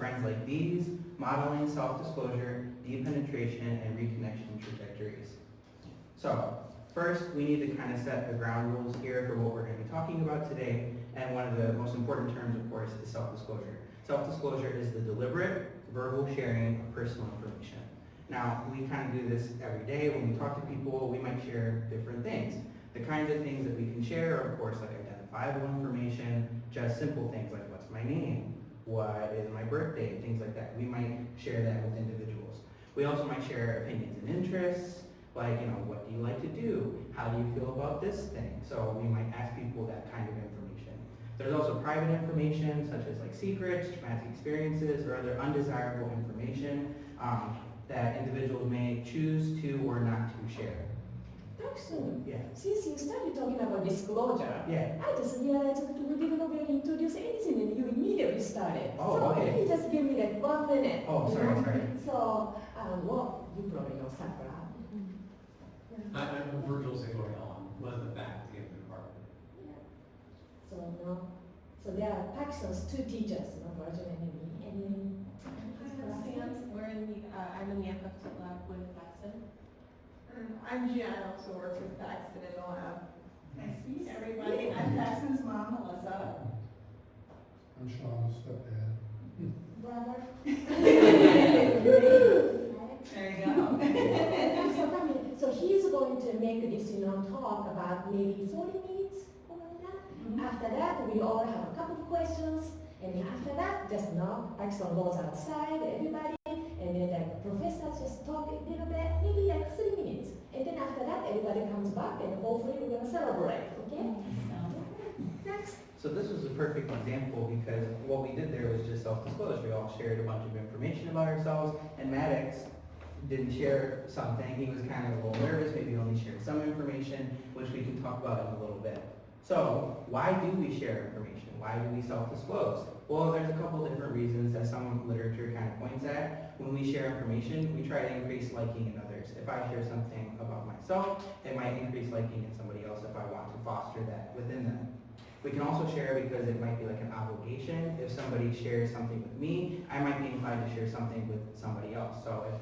friends like these, modeling, self-disclosure, deep penetration, and reconnection trajectories. So, first, we need to kind of set the ground rules here for what we're going to be talking about today, and one of the most important terms, of course, is self-disclosure. Self-disclosure is the deliberate, verbal sharing of personal information. Now, we kind of do this every day. When we talk to people, we might share different things. The kinds of things that we can share are, of course, like identifiable information, just simple things like what's my name, what is my birthday, things like that. We might share that with individuals. We also might share opinions and interests, like, what do you like to do? How do you feel about this thing? So we might ask people that kind of information. There's also private information, such as like secrets, traumatic experiences, or other undesirable information that individuals may choose to or not to share. Jackson, Yeah. since you started talking about disclosure, Yeah. I just realized that we didn't really introduce anything and you immediately started. Oh, so okay. can you just give me like 1 minute? Oh, sorry. So, well, you probably know Sakura. I'm Virgil Zagoyal, was the faculty of the department. Yeah. So now, so there are Paxson's 2 teachers, Virgil and me. I'm in the affective lab with Paxson. I'm Jen, I also work with Paxson in the lab. Nice to meet everybody. I'm Paxson's mom, Melissa. I'm Sean's stepdad. Brother. There you go. So he's going to make this, talk about maybe 40 minutes, something like that. After that, we all have a couple of questions. And then after that, just Paxson goes outside, everybody, and then the professor just talk a little bit, maybe like 3 minutes. And then after that, everybody comes back, and hopefully we're going to celebrate, okay? Next. So this was a perfect example because what we did there was just self-disclosure. We all shared a bunch of information about ourselves, and Maddox didn't share something. He was kind of a little nervous, maybe only shared some information, which we can talk about in a little bit. So, why do we share information? Why do we self-disclose? Well, there's a couple different reasons that some literature kind of points at. When we share information, we try to increase liking in others. If I share something about myself, it might increase liking in somebody else if I want to foster that within them. We can also share because it might be like an obligation. If somebody shares something with me, I might be inclined to share something with somebody else. So if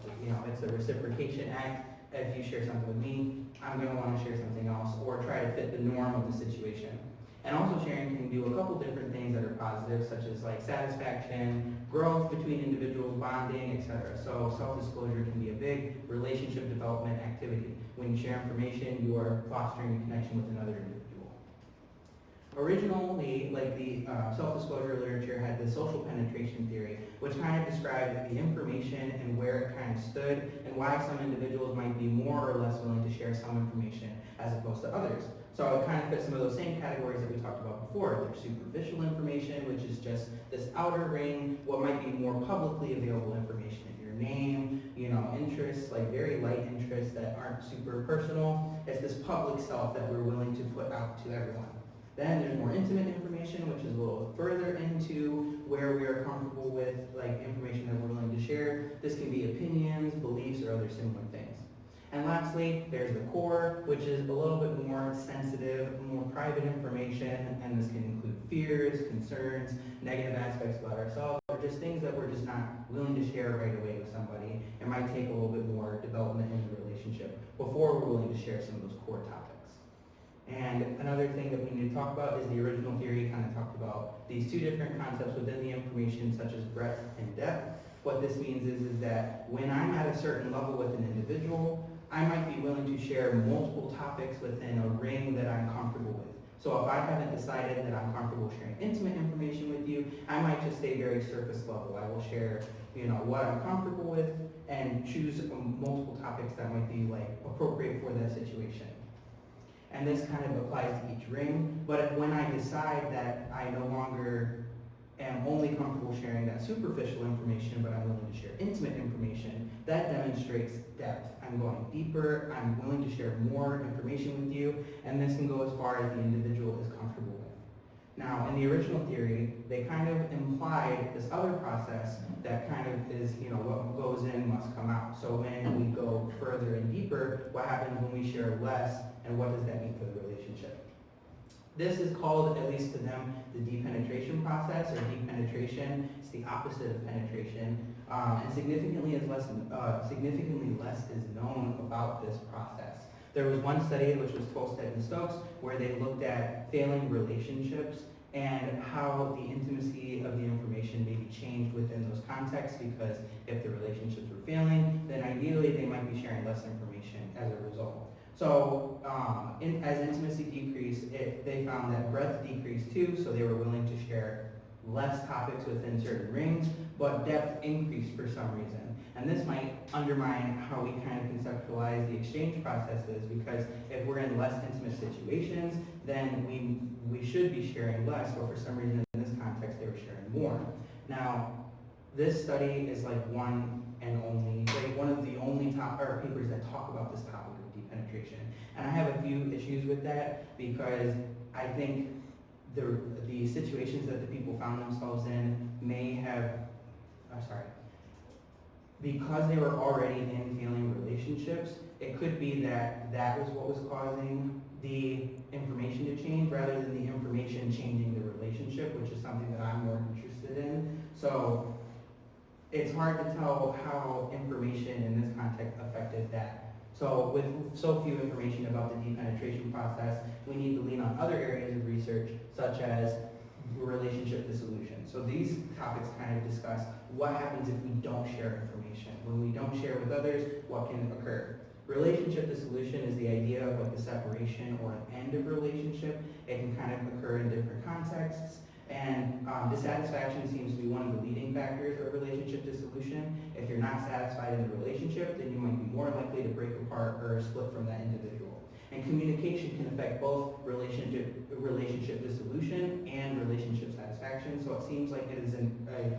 it's a reciprocation act. If you share something with me, I'm going to want to share something else or try to fit the norm of the situation. And also sharing can do a couple different things that are positive, such as like satisfaction, growth between individuals, bonding, etc. So self-disclosure can be a big relationship development activity. When you share information, you are fostering a connection with another individual. Originally, the self-disclosure literature had the social penetration theory, which kind of described the information and where it kind of stood and why some individuals might be more or less willing to share some information as opposed to others. So it kind of fits some of those same categories that we talked about before. There's superficial information, which is just this outer ring, what might be more publicly available information. Your name, interests, like very light interests that aren't super personal. It's this public self that we're willing to put out to everyone. Then there's more intimate information, which is a little further into where we are comfortable with, like information that we're willing to share. This can be opinions, beliefs, or other similar things. And lastly, there's the core, which is a little bit more sensitive, more private information, and this can include fears, concerns, negative aspects about ourselves, or just things that we're just not willing to share right away with somebody. It might take a little bit more development in the relationship before we're willing to share some of those core topics. And another thing that we need to talk about is the original theory kind of talked about these 2 different concepts within the information, such as breadth and depth. What this means is that when I'm at a certain level with an individual, I might be willing to share multiple topics within a ring that I'm comfortable with. So if I haven't decided that I'm comfortable sharing intimate information with you, I might just stay very surface level. I will share, what I'm comfortable with and choose multiple topics that might be appropriate for that situation. And this kind of applies to each ring, but when I decide that I no longer am only comfortable sharing that superficial information, but I'm willing to share intimate information, that demonstrates depth. I'm going deeper, I'm willing to share more information with you, and this can go as far as the individual is comfortable with. Now, in the original theory, they kind of implied this other process that kind of is, what goes in must come out. So when we go further and deeper, what happens when we share less, and what does that mean for the relationship? This is called, at least to them, the depenetration process, or depenetration. It's the opposite of penetration, and significantly less is known about this process. There was one study, which was Tolstead and Stokes, where they looked at failing relationships and how the intimacy of the information may be changed within those contexts, because if the relationships were failing, then ideally they might be sharing less information as a result. So as intimacy decreased, they found that breadth decreased too, so they were willing to share less topics within certain rings, but depth increased for some reason. And this might undermine how we kind of conceptualize the exchange processes, because if we're in less intimate situations, then we should be sharing less, but for some reason in this context they were sharing more. Now, this study is like one of the only papers that talk about this topic of depenetration. And I have a few issues with that, because I think the situations that the people found themselves in may have, because they were already in failing relationships, it could be that that was what was causing the information to change rather than the information changing the relationship, which is something that I'm more interested in. So it's hard to tell how information in this context affected that. So with so few information about the depenetration process, we need to lean on other areas of research, such as relationship dissolution. So these topics kind of discuss what happens if we don't share information. When we don't share with others, what can occur? Relationship dissolution is the idea of like the separation or an end of a relationship. It can kind of occur in different contexts. And dissatisfaction seems to be one of the leading factors of relationship dissolution. If you're not satisfied in the relationship, then you might be more likely to break apart or split from that individual. And communication can affect both relationship dissolution and relationship satisfaction. So it seems like it is a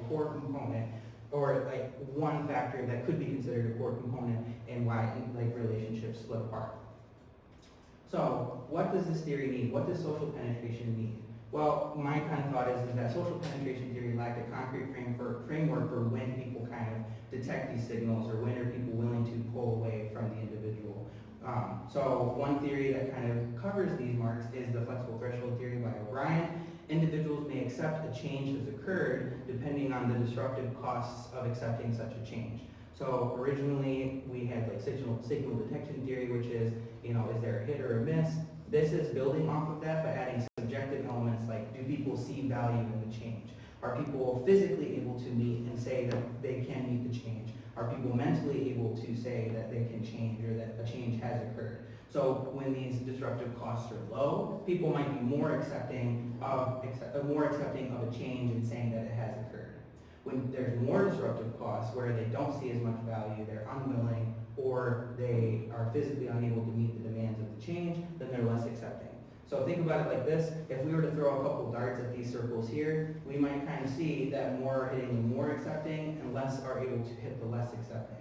core component, or like one factor that could be considered a core component in why like relationships split apart. So what does this theory need? What does social penetration need? Well, my kind of thought is that social penetration theory lacked a concrete framework for when people kind of detect these signals, or when are people willing to pull away from the individual. So one theory that kind of covers these marks is the flexible threshold theory by O'Brien. Individuals may accept a change has occurred depending on the disruptive costs of accepting such a change. So originally we had like signal detection theory, which is, is there a hit or a miss? This is building off of that by adding subjective elements like, do people see value in the change? Are people physically able to meet and say that they can meet the change? Are people mentally able to say that they can change, or that a change has occurred? So when these disruptive costs are low, people might be more accepting of a change and saying that it has occurred. When there's more disruptive costs where they don't see as much value, they're unwilling, or they are physically unable to meet the demands of the change, then they're less accepting. So think about it like this: if we were to throw a couple darts at these circles here, we might kind of see that more are hitting the more accepting and less are able to hit the less accepting.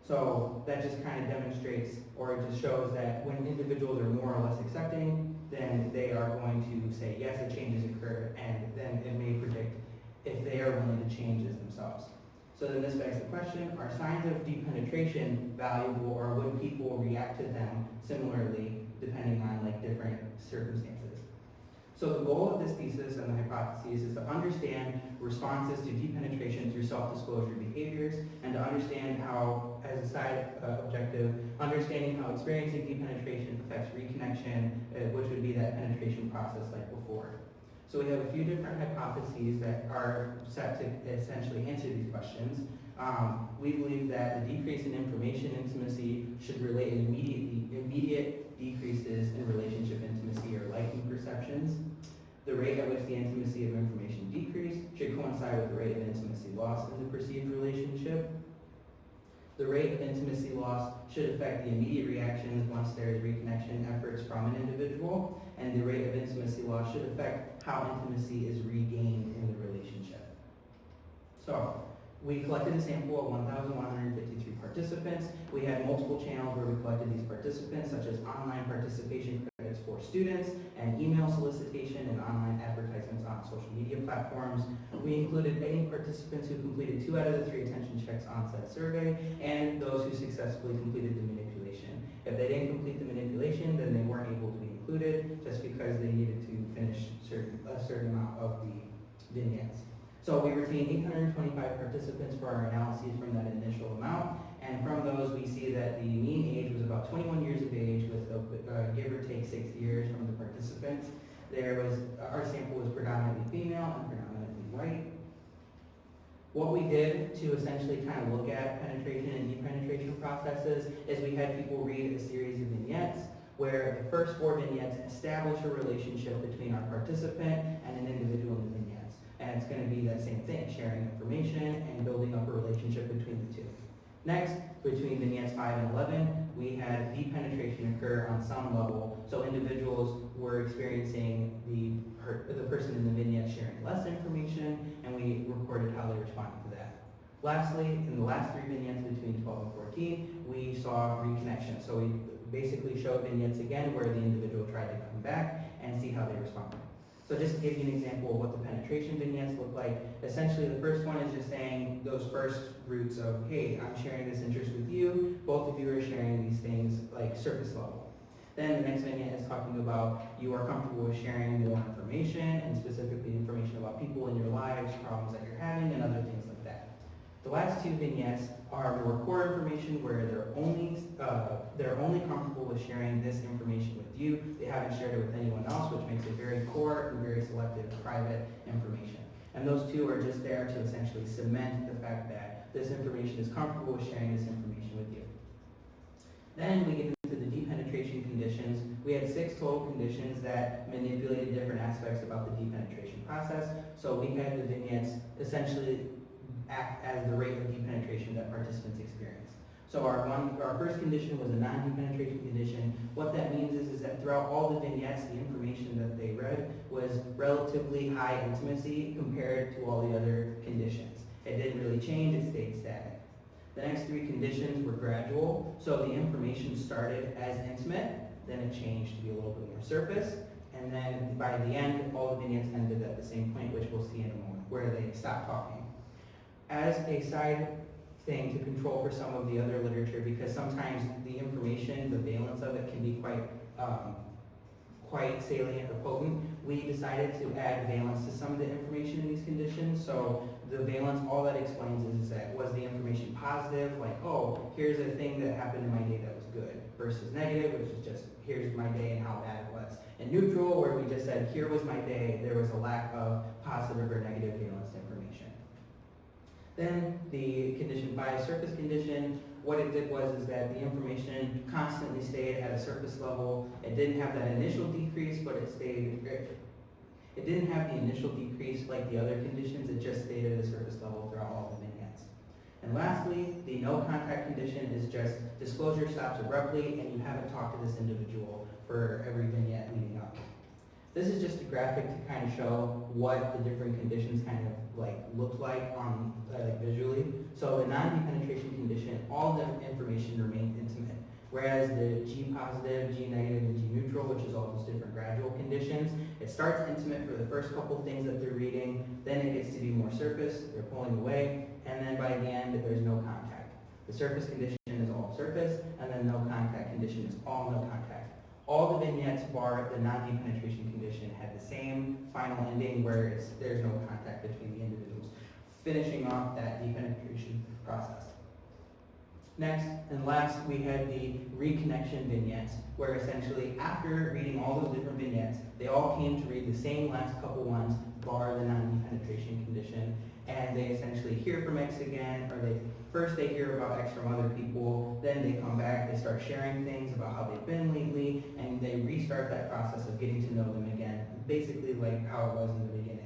So that just kind of demonstrates, or it just shows that when individuals are more or less accepting, then they are going to say, yes, a change has occurred, and then it may predict if they are willing to change this themselves. So then this begs the question, are signs of depenetration valuable, or would people react to them similarly depending on like different circumstances? So the goal of this thesis and the hypotheses is to understand responses to depenetration through self-disclosure behaviors, and to understand how, as a side objective, understanding how experiencing depenetration affects reconnection, which would be that penetration process like before. So we have a few different hypotheses that are set to essentially answer these questions. We believe that the decrease in information intimacy should relate in immediate decreases in relationship intimacy or liking perceptions. The rate at which the intimacy of information decreased should coincide with the rate of intimacy loss in the perceived relationship. The rate of intimacy loss should affect the immediate reactions once there is reconnection efforts from an individual, and the rate of intimacy loss should affect how intimacy is regained in the relationship. So, we collected a sample of 1,153 participants. We had multiple channels where we collected these participants, such as online participation credits for students, and email solicitation and online advertisements on social media platforms. We included any participants who completed 2 out of the 3 attention checks on said survey, and those who successfully completed the manipulation. If they didn't complete the manipulation, then they weren't able to be included, just because they needed to finish a certain amount of the vignettes. So we retained 825 participants for our analyses from that initial amount, and from those we see that the mean age was about 21 years of age, with give or take 6 years from the participants. Our sample was predominantly female and predominantly white. What we did to essentially kind of look at penetration and depenetration processes is we had people read a series of vignettes where the first 4 vignettes establish a relationship between our participant and an individual in the vignettes. And it's going to be that same thing, sharing information and building up a relationship between the two. Next, between vignettes 5 and 11, we had depenetration occur on some level. So individuals were experiencing the person in the vignette sharing less information, and we recorded how they responded to that. Lastly, in the last 3 vignettes between 12 and 14, we saw reconnection. So we basically showed vignettes again where the individual tried to come back and see how they responded. So just to give you an example of what the penetration vignettes look like, essentially the first one is just saying those first roots of, hey, I'm sharing this interest with you, both of you are sharing these things like surface level. Then the next vignette is talking about you are comfortable with sharing more information, and specifically information about people in your lives, problems that you're having, and other things like that. The last 2 vignettes are more core information where they're only comfortable with sharing this information with you. They haven't shared it with anyone else, which makes it very core and very selective private information. And those 2 are just there to essentially cement the fact that this information is comfortable with sharing this information with you. Then we get into the depenetration conditions. We had 6 total conditions that manipulated different aspects about the depenetration process. So we had the vignettes essentially act as the rate of depenetration that participants experience. So our first condition was a non-depenetration condition. What that means is that throughout all the vignettes, the information that they read was relatively high intimacy compared to all the other conditions. It didn't really change, it stayed static. The next 3 conditions were gradual. So the information started as intimate, then it changed to be a little bit more surface, and then by the end, all the vignettes ended at the same point, which we'll see in a moment, where they stopped talking. As a side thing to control for some of the other literature, because sometimes the information, the valence of it can be quite salient or potent, we decided to add valence to some of the information in these conditions. So the valence, all that explains is that was the information positive, like, oh, here's a thing that happened in my day that was good, versus negative, which is just, here's my day and how bad it was. And neutral, where we just said, here was my day, there was a lack of positive or negative valence information. Then the condition 5, surface condition, what it did was that the information constantly stayed at a surface level. It didn't have that initial decrease, but it didn't have the initial decrease like the other conditions, it just stayed at a surface level throughout all the vignettes. And lastly, the no contact condition is just disclosure stops abruptly and you haven't talked to this individual for every vignette leading up. This is just a graphic to kind of show what the different conditions kind of looked like on visually. So the non-depenetration condition, all the information remained intimate. Whereas the G positive, G negative, and G neutral, which is all those different gradual conditions, it starts intimate for the first couple things that they're reading, then it gets to be more surface, they're pulling away, and then by the end, there's no contact. The surface condition is all surface, and then no contact condition is all no contact. All the vignettes, bar the non-depenetration condition, had the same final ending where there's no contact between the individuals, finishing off that depenetration process. Next and last, we had the reconnection vignettes, where essentially after reading all those different vignettes, they all came to read the same last couple ones, bar the non-depenetration condition, and they essentially hear from X again, or first they hear about X from other people, then they come back, they start sharing things about how they've been lately, and they restart that process of getting to know them again, basically like how it was in the beginning.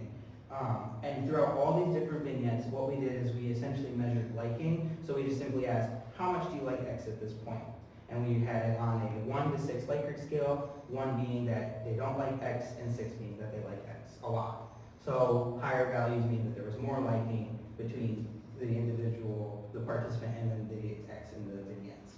And throughout all these different vignettes, what we did is we essentially measured liking, so we just simply asked, how much do you like X at this point? And we had it on a 1 to 6 Likert scale, 1 being that they don't like X, and 6 being that they like X a lot. So higher values mean that there was more liking between the individual, the participant, and then the X in the vignettes.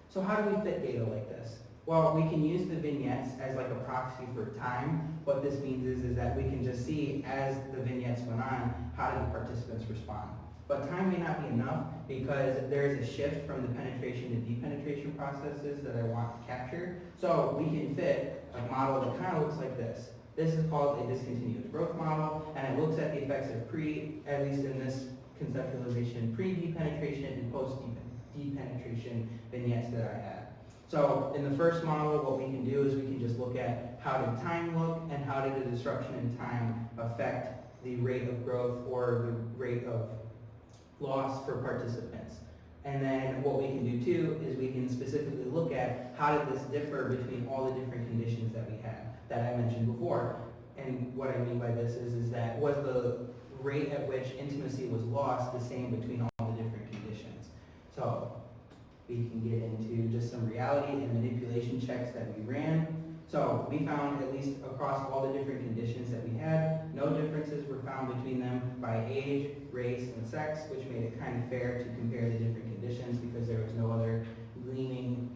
So how do we fit data like this? Well, we can use the vignettes as like a proxy for time. What this means is that we can just see as the vignettes went on, how did the participants respond? But time may not be enough because there is a shift from the penetration to depenetration processes that I want to capture. So we can fit a model that kind of looks like this. This is called a discontinuous growth model, and it looks at the effects of at least in this conceptualization, pre-depenetration and post-depenetration vignettes that I had. So in the first model, what we can do is we can just look at how did time look and how did the disruption in time affect the rate of growth or the rate of loss for participants. And then what we can do too is we can specifically look at how did this differ between all the different conditions that we had that I mentioned before. And what I mean by this is that was the rate at which intimacy was lost the same between all the different conditions. So we can get into just some reality and manipulation checks that we ran. So we found, at least across all the different conditions that we had, no differences were found between them by age, race, and sex, which made it kind of fair to compare the different conditions because there was no other gleaning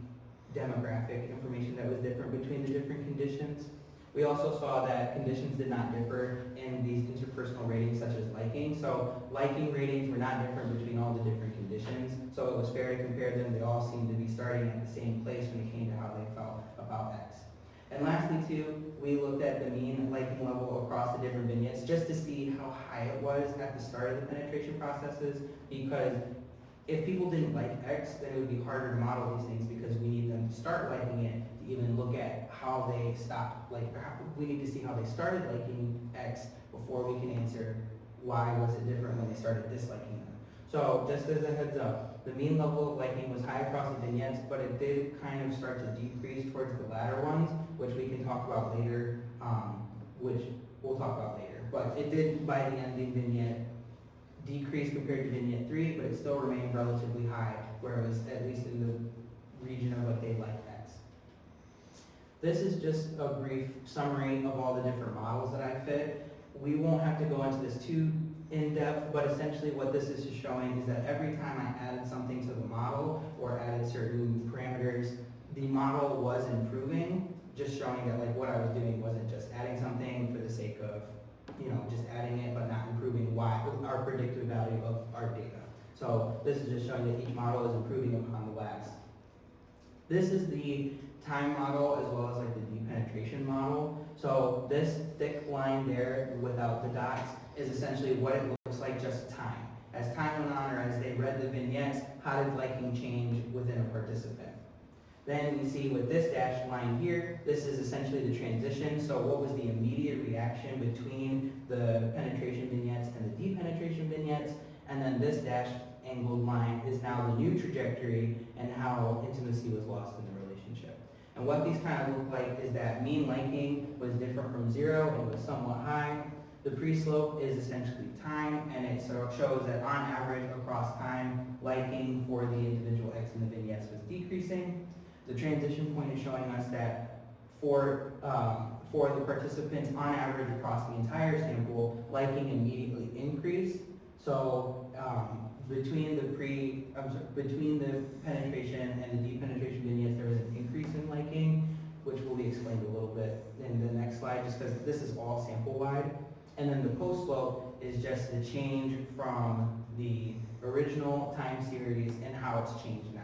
demographic information that was different between the different conditions. We also saw that conditions did not differ in these interpersonal ratings such as liking. So liking ratings were not different between all the different conditions. So it was fair to compare them. They all seemed to be starting at the same place when it came to how they felt about X. And lastly too, we looked at the mean liking level across the different vignettes just to see how high it was at the start of the penetration processes, because if people didn't like X, then it would be harder to model these things because we need them to start liking it to even look at how they stopped. We need to see how they started liking X before we can answer why was it different when they started disliking them. So just as a heads up, the mean level of liking was high across the vignettes, but it did kind of start to decrease towards the latter ones, which we can talk about later, which we'll talk about later. But it did, by the ending vignette, decrease compared to vignette 3, but it still remained relatively high, where it was at least in the region of what they like X. This is just a brief summary of all the different models that I fit. We won't have to go into this too in depth, but essentially what this is showing is that every time I added something to the model or added certain parameters, the model was improving, just showing that what I was doing wasn't just adding something for the sake of just adding it, but not improving our predictive value of our data. So this is just showing that each model is improving upon the last. This is the time model as well as the depenetration model. So this thick line there without the dots is essentially what it looks like just time. As time went on, or as they read the vignettes, how did liking change within a participant? Then we see with this dashed line here, this is essentially the transition. So what was the immediate reaction between the penetration vignettes and the depenetration vignettes? And then this dashed angled line is now the new trajectory and how intimacy was lost in the relationship. And what these kind of look like is that mean liking was different from 0 and was somewhat high. The pre-slope is essentially time, and it shows that on average across time, liking for the individual X in the vignettes was decreasing. The transition point is showing us that for the participants on average across the entire sample, liking immediately increased. So between the penetration and the depenetration vignettes, there was an increase in liking, which will be explained a little bit in the next slide, just because this is all sample-wide. And then the post-slope is just the change from the original time series and how it's changed now.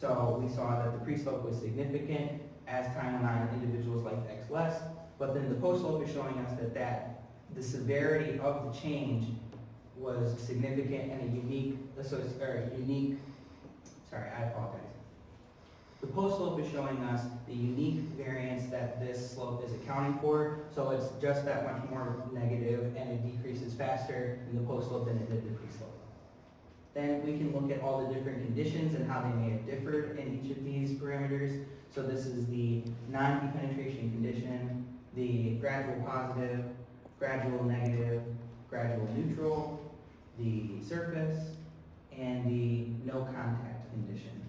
So we saw that the pre-slope was significant as time went on, individuals liked X less, but then the post-slope is showing us that the severity of the change was significant and a unique, I apologize. The post-slope is showing us the unique variance that this slope is accounting for, so it's just that much more negative and it decreases faster in the post-slope than it did the pre-slope. Then we can look at all the different conditions and how they may have differed in each of these parameters. So this is the non-depenetration condition, the gradual positive, gradual negative, gradual neutral, the surface, and the no contact condition.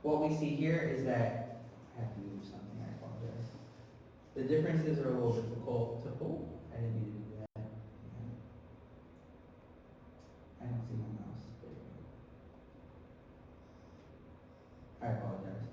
What we see here is that, I have to move something, I apologize. The differences are a little difficult to, I didn't mean to do that. I don't see my mouse. There we go. I apologize.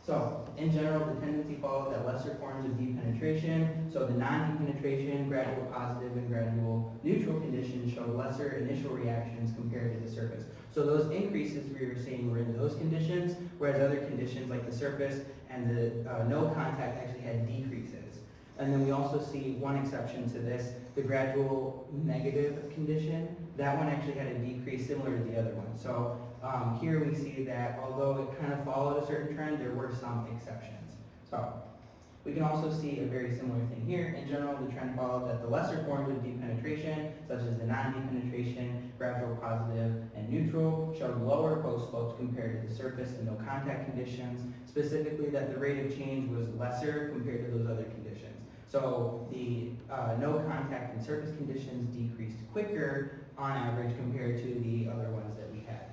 So, in general, the tendency follows that lesser forms of depenetration, so the non-depenetration, gradual positive, and gradual neutral conditions show lesser initial reactions compared to the surface. So those increases we were seeing were in those conditions, whereas other conditions like the surface and the no contact actually had decreases. And then we also see one exception to this, the gradual negative condition. That one actually had a decrease similar to the other one. So here we see that although it kind of followed a certain trend, there were some exceptions. So we can also see a very similar thing here. In general, the trend followed that the lesser forms of deep penetration, such as the non-deep penetration, gradual positive, and neutral, showed lower post slopes compared to the surface and no contact conditions, specifically that the rate of change was lesser compared to those other conditions. So the no contact and surface conditions decreased quicker on average compared to the other ones that we had.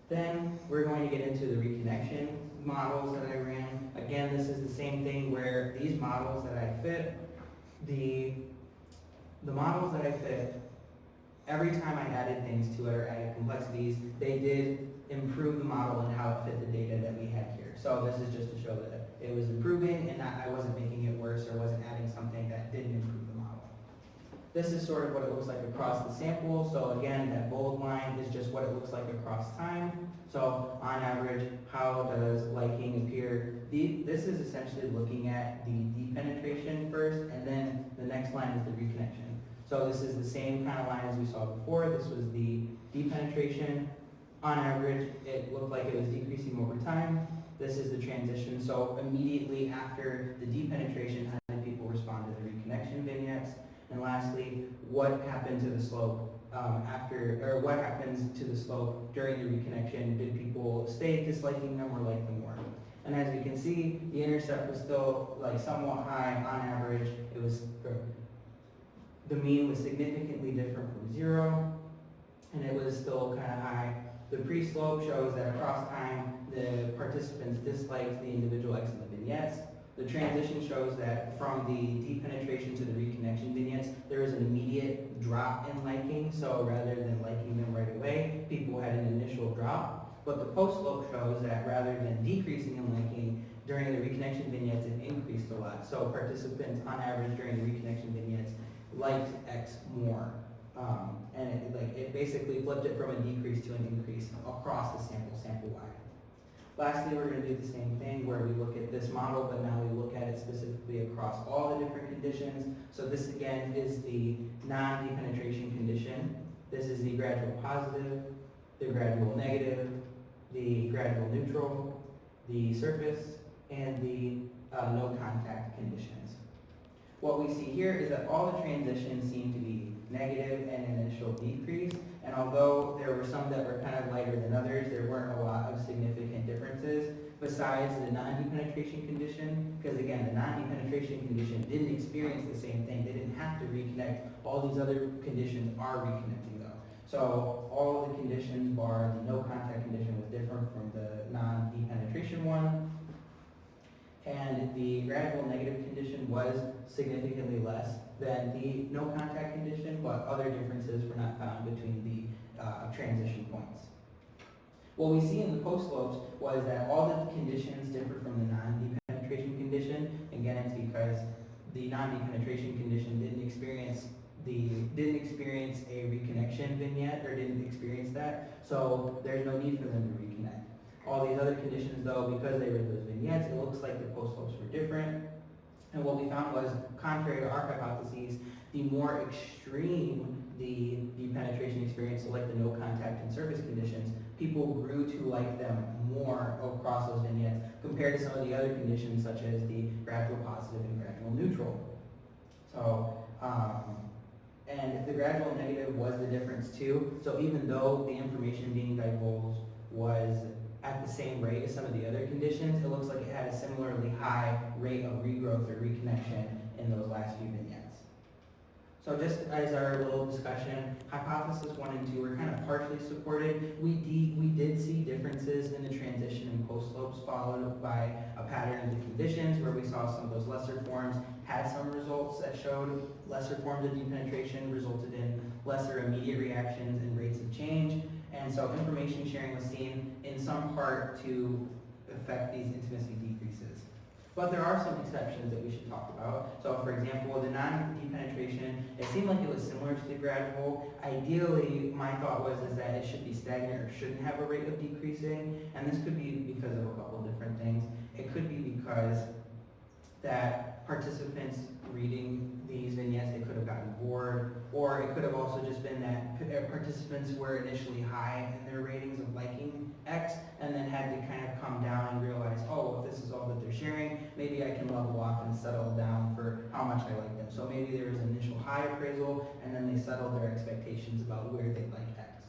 Then we're going to get into the reconnection models that I ran. Again, this is the same thing where these models that I fit, the models that I fit, every time I added things to it or added complexities, they did improve the model and how it fit the data that we had here. So this is just to show that it was improving and that I wasn't making it worse or wasn't adding something that didn't improve the model. This is sort of what it looks like across the sample. So again, that bold line is just what it looks like across time. So on average, how does liking appear? This is essentially looking at the deep penetration first, and then the next line is the reconnection. So this is the same kind of line as we saw before. This was the deep penetration. On average, it looked like it was decreasing over time. This is the transition. So immediately after the deep penetration, how did people respond to the reconnection vignettes? And lastly, what happened to the slope what happens to the slope during the reconnection? Did people stay disliking them or like them more? And as you can see, the intercept was still like somewhat high on average. It was the mean was significantly different from 0, and it was still kind of high. The pre-slope shows that across time, the participants disliked the individual X in the vignettes. The transition shows that from the deep penetration to the reconnection vignettes, there was an immediate drop in liking. So rather than liking them right away, people had an initial drop. But the post-slope shows that rather than decreasing in liking, during the reconnection vignettes, it increased a lot. So participants, on average, during the reconnection vignettes, liked X more. And it basically flipped it from a decrease to an increase across the sample-wide. Lastly, we're going to do the same thing where we look at this model, but now we look at it specifically across all the different conditions. So this again is the non-deep penetration condition. This is the gradual positive, the gradual negative, the gradual neutral, the surface, and the no contact conditions. What we see here is that all the transitions seem to be negative and an initial decrease. And although there were some that were kind of lighter than others, there weren't a lot of significant differences besides the non-deep penetration condition, because again, the non-deep penetration condition didn't experience the same thing. They didn't have to reconnect. All these other conditions are reconnecting though. So all of the conditions bar the no contact condition was different from the non-deep penetration one. And the gradual negative condition was significantly less than the no contact condition, but other differences were not found between the transition points. What we see in the post slopes was that all the conditions differed from the non-deep penetration condition. Again, it's because the non-deep penetration condition didn't experience a reconnection vignette or didn't experience that, so there's no need for them to reconnect. All these other conditions though, because they were those vignettes, it looks like the post slopes were different. And what we found was, contrary to our hypotheses, the more extreme the penetration experience, so like the no contact and surface conditions, people grew to like them more across those vignettes compared to some of the other conditions such as the gradual positive and gradual neutral. So, and the gradual negative was the difference too. So even though the information being divulged was at the same rate as some of the other conditions, it looks like it had a similarly high rate of regrowth or reconnection in those last few vignettes. So just as our little discussion, hypothesis 1 and 2 were kind of partially supported. We did see differences in the transition and post slopes followed by a pattern of the conditions where we saw some of those lesser forms had some results that showed lesser forms of deep penetration resulted in lesser immediate reactions and rates of change. And so information sharing was seen in some part to affect these intimacy decreases. But there are some exceptions that we should talk about. So for example, the non-deep penetration, it seemed like it was similar to the gradual. Ideally, my thought was that it should be stagnant or shouldn't have a rate of decreasing. And this could be because of a couple of different things. It could be because that participants reading these vignettes, they could have gotten bored, or it could have also just been that participants were initially high in their ratings of liking X, and then had to kind of come down and realize, oh, if this is all that they're sharing, maybe I can level off and settle down for how much I like them. So maybe there was an initial high appraisal, and then they settled their expectations about where they like X.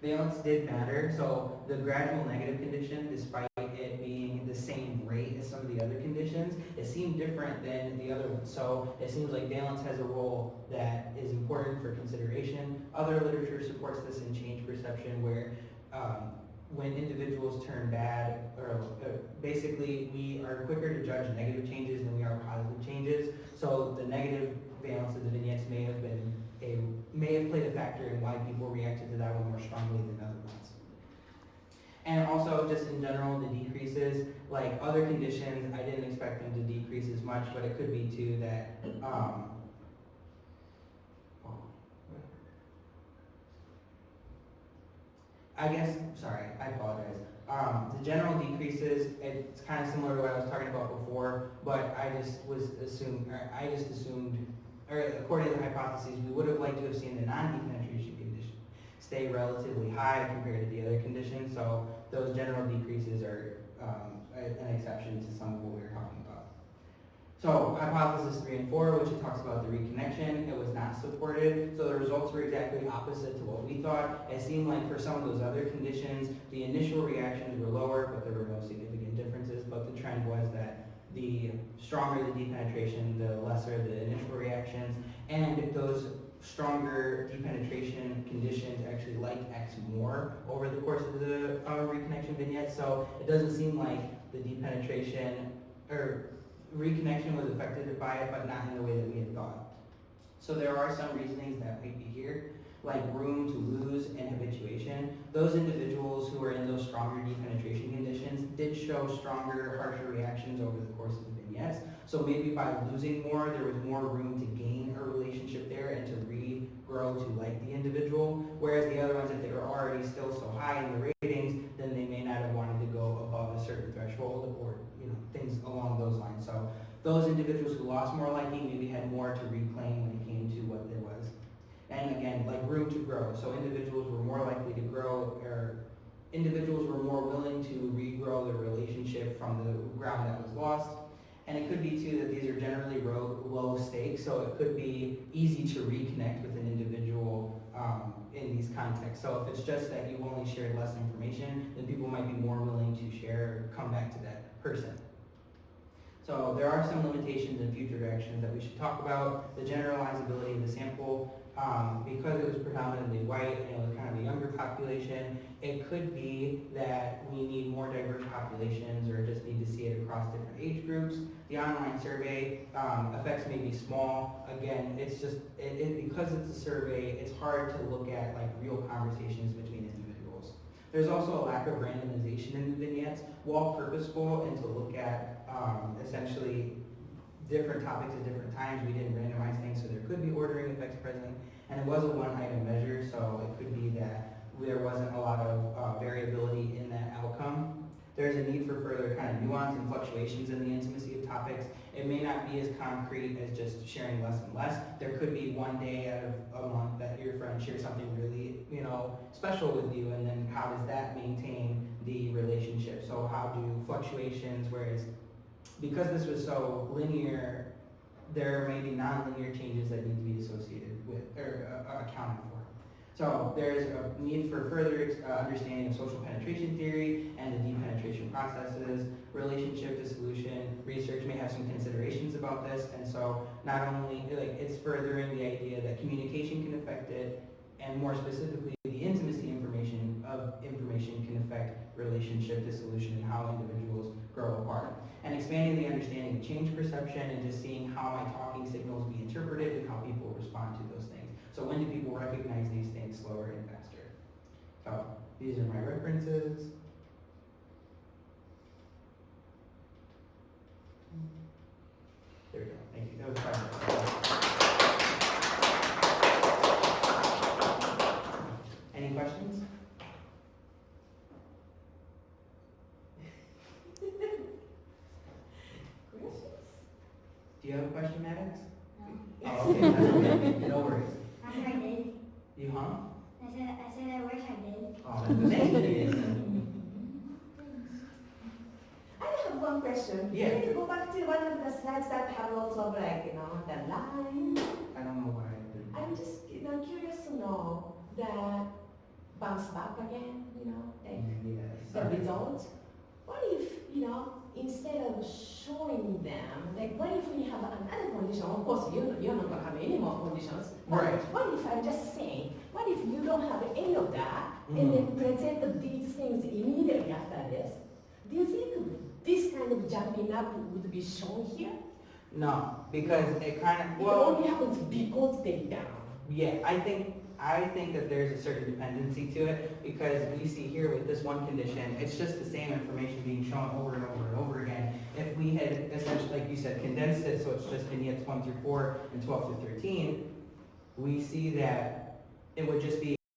Valence did matter, so the gradual negative condition, despite it being the same rate as some of the other conditions, it seemed different than the other ones. So it seems like valence has a role that is important for consideration. Other literature supports this in change perception, where when individuals turn bad, or basically we are quicker to judge negative changes than we are positive changes. So the negative valence of the vignettes may have played a factor in why people reacted to that one more strongly than other ones. And also, just in general, the decreases, like other conditions, I didn't expect them to decrease as much, but it could be too that, I apologize. The general decreases, it's kind of similar to what I was talking about before, but I just assumed, or according to the hypotheses, we would have liked to have seen the non-depenetration condition stay relatively high compared to the other conditions, so those general decreases are an exception to some of what we were talking about. So hypothesis 3 and 4, which talks about the reconnection, it was not supported, so the results were exactly opposite to what we thought. It seemed like for some of those other conditions, the initial reactions were lower, but there were no significant differences, but the trend was that the stronger the depenetration, the lesser the initial reactions, and those stronger depenetration conditions actually liked X more over the course of the reconnection vignette. So it doesn't seem like the depenetration or reconnection was affected by it, but not in the way that we had thought. So there are some reasonings that might be here, like room to lose and habituation. Those individuals who were in those stronger depenetration conditions did show stronger, harsher reactions over the course of the vignettes. So maybe by losing more, there was more room to gain a relationship there and to regrow to like the individual. Whereas the other ones, if they were already still so high in the ratings, then they may not have wanted to go above a certain threshold, or things along those lines. So those individuals who lost more liking maybe had more to reclaim when it came to what there was. And again, like room to grow. So individuals were more likely to grow, or individuals were more willing to regrow their relationship from the ground that was lost. And it could be too that these are generally low stakes, so it could be easy to reconnect with an individual in these contexts. So if it's just that you only shared less information, then people might be more willing to share or come back to that person. So there are some limitations in future directions that we should talk about. The generalizability of the sample, because it was predominantly white and it was kind of a younger population, it could be that we need more diverse populations, or just need to see it across different age groups. The online survey effects may be small. Again, it's just, because it's a survey, it's hard to look at like real conversations between individuals. There's also a lack of randomization in the vignettes, while purposeful, and to look at essentially different topics at different times. We didn't randomize things, so there could be ordering effects present, and it was a one-item measure, so it could be that there wasn't a lot of variability in that outcome. There's a need for further kind of nuance and fluctuations in the intimacy of topics. It may not be as concrete as just sharing less and less. There could be one day out of a month that your friend shares something really, special with you, and then how does that maintain the relationship? So how do fluctuations, whereas because this was so linear, there may be non-linear changes that need to be associated with, or accounted for. So there's a need for further understanding of social penetration theory and the depenetration processes. Relationship dissolution research may have some considerations about this, and so not only, it's furthering the idea that communication can affect it, and more specifically, the intimacy information can affect relationship dissolution and how individuals grow apart. And expanding the understanding of change perception, and just seeing how my talking signals be interpreted and how people respond to those things. So when do people recognize these things slower and faster? So these are my references. There we go. Thank you. That was fun. Any questions? Do you you have a question, Maddox? No. Oh, okay, that's okay. No worries. After I did. You hung? I said I wish I did. Oh, thank you. I have one question. Yeah. We need to go back to one of the slides that have lots of like, the line. I don't know why I did. I'm just, curious to know that bounce back again, like Yeah, the sorry. results. What if, instead of showing them, like what if we have another condition? Of course, you're not gonna have any more conditions. But Right. what if I'm just saying, what if you don't have any of that, and Mhm. then present these things immediately after this? Do you think this kind of jumping up would be shown here? No, because it kind of, It well, only happens because they down. yeah, I think that there's a certain dependency to it, because we see here with this one condition, it's just the same information being shown over and over and over again. If we had essentially, like you said, condensed it, so it's just vignettes 1 through 4 and 12 through 13, we see that it would just be